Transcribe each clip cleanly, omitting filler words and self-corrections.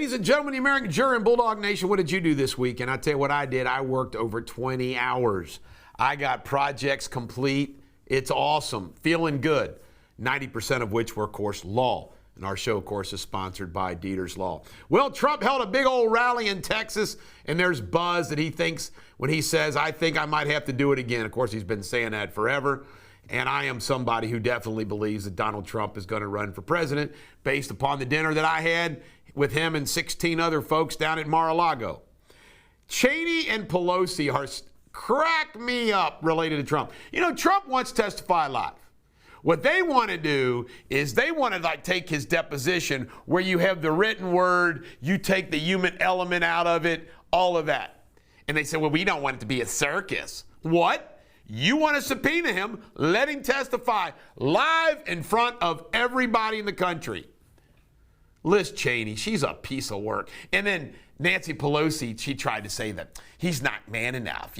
Ladies and gentlemen, the American juror and Bulldog Nation, what did you do this week? And I tell you what I did. I worked over 20 hours. I got projects complete. It's awesome. Feeling good. 90% of which were, of course, law. And our show, of course, is sponsored by Deters Law. Well, Trump held a big old rally in Texas, and there's buzz that he thinks when he says, I think I might have to do it again. Of course, he's been saying that forever. And I am somebody who definitely believes that Donald Trump is going to run for president based upon the dinner that I had with him and 16 other folks down at Mar-a-Lago. Cheney and Pelosi are crack me up related to Trump. You know, Trump wants to testify live. What they want to do is they want to take his deposition where you have the written word, you take the human element out of it, all of that. And they say, well, we don't want it to be a circus. What? You want to subpoena him, let him testify live in front of everybody in the country. Liz Cheney, she's a piece of work. And then Nancy Pelosi, she tried to say that he's not man enough,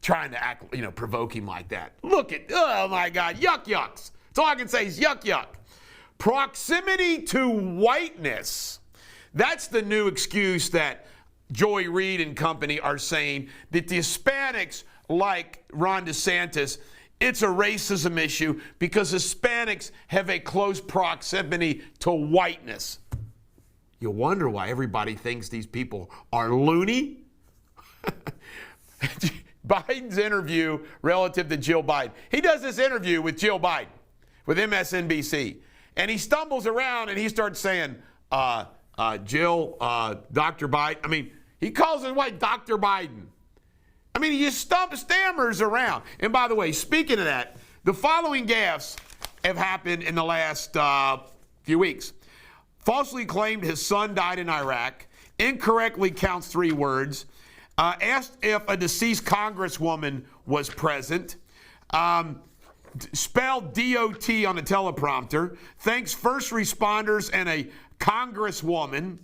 trying to act, provoke him like that. Look at, oh my God, yuck yucks. That's all I can say is yuck yuck. Proximity to whiteness. That's the new excuse that Joy Reid and company are saying, that the Hispanics, like Ron DeSantis, it's a racism issue because Hispanics have a close proximity to whiteness. You wonder why everybody thinks these people are loony? Biden's interview relative to Jill Biden. He does this interview with Jill Biden, with MSNBC, and he stumbles around and he starts saying, Jill, Dr. Biden. He calls his wife Dr. Biden. He just stammers around. And by the way, speaking of that, the following gaffes have happened in the last few weeks. Falsely claimed his son died in Iraq, incorrectly counts 3 words, asked if a deceased congresswoman was present, spelled DOT on a teleprompter, thanks first responders and a congresswoman,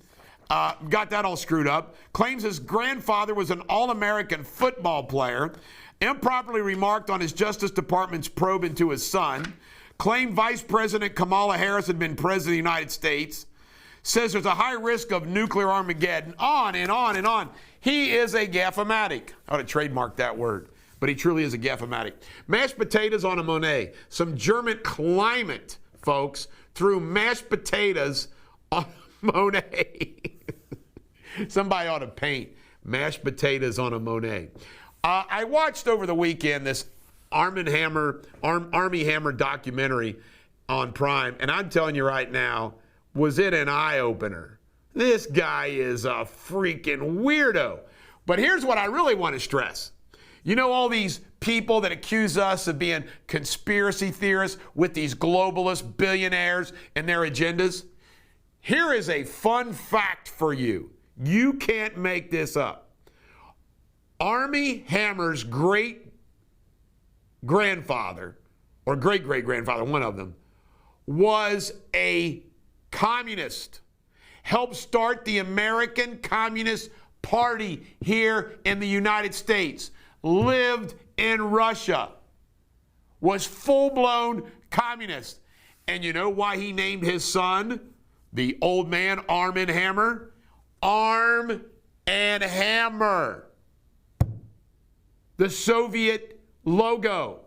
got that all screwed up, claims his grandfather was an All-American football player, improperly remarked on his Justice Department's probe into his son, claimed Vice President Kamala Harris had been President of the United States, says there's a high risk of nuclear Armageddon, on and on and on. He is a gaffamatic. I ought to trademark that word, but he truly is a gaffamatic. Mashed potatoes on a Monet. Some German climate, folks, threw mashed potatoes on Monet. Somebody ought to paint mashed potatoes on a Monet. I watched over the weekend this Armie Hammer documentary on Prime, and I'm telling you right now, was it an eye-opener? This guy is a freaking weirdo. But here's what I really want to stress. You know all these people that accuse us of being conspiracy theorists with these globalist billionaires and their agendas? Here is a fun fact for you. You can't make this up. Armie Hammer's great-grandfather, or great-great-grandfather, one of them, was a communist. Helped start the American Communist Party here in the United States. Lived in Russia. Was full-blown communist. And you know why he named his son the old man Arm and Hammer? Arm and Hammer. The Soviet logo.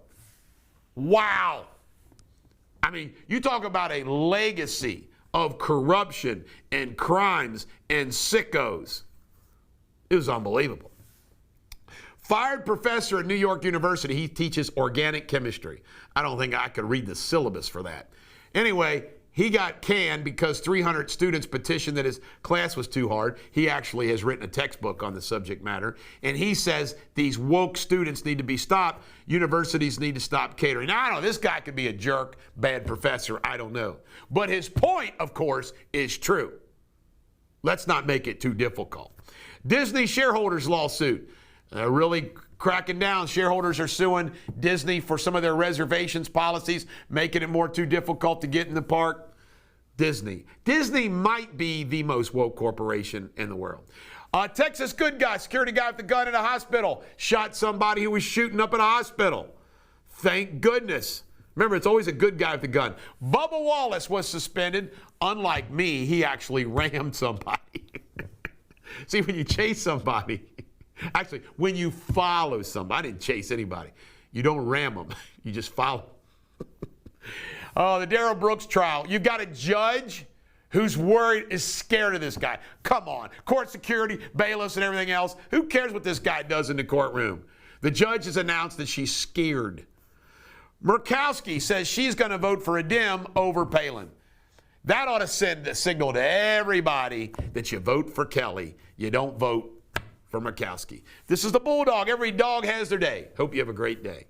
Wow. You talk about a legacy of corruption and crimes and sickos. It was unbelievable. Fired professor at New York University. He teaches organic chemistry. I don't think I could read the syllabus for that. Anyway, he got canned because 300 students petitioned that his class was too hard. He actually has written a textbook on the subject matter. And he says these woke students need to be stopped. Universities need to stop catering. Now, I don't know, this guy could be a jerk, bad professor, I don't know. But his point, of course, is true. Let's not make it too difficult. Disney shareholders lawsuit. Really cracking down. Shareholders are suing Disney for some of their reservations policies, making it too difficult to get in the park. Disney might be the most woke corporation in the world. Texas good guy, security guy with the gun in a hospital, shot somebody who was shooting up at a hospital. Thank goodness. Remember, it's always a good guy with a gun. Bubba Wallace was suspended. Unlike me, he actually rammed somebody. See, when you chase somebody, actually, when you follow somebody, I didn't chase anybody. You don't ram them. You just follow. Oh, the Darrell Brooks trial. You've got a judge who's worried, is scared of this guy. Come on. Court security, bailiffs, and everything else. Who cares what this guy does in the courtroom? The judge has announced that she's scared. Murkowski says she's going to vote for a Dem over Palin. That ought to send a signal to everybody that you vote for Kelly. You don't vote for Murkowski. This is the Bulldog. Every dog has their day. Hope you have a great day.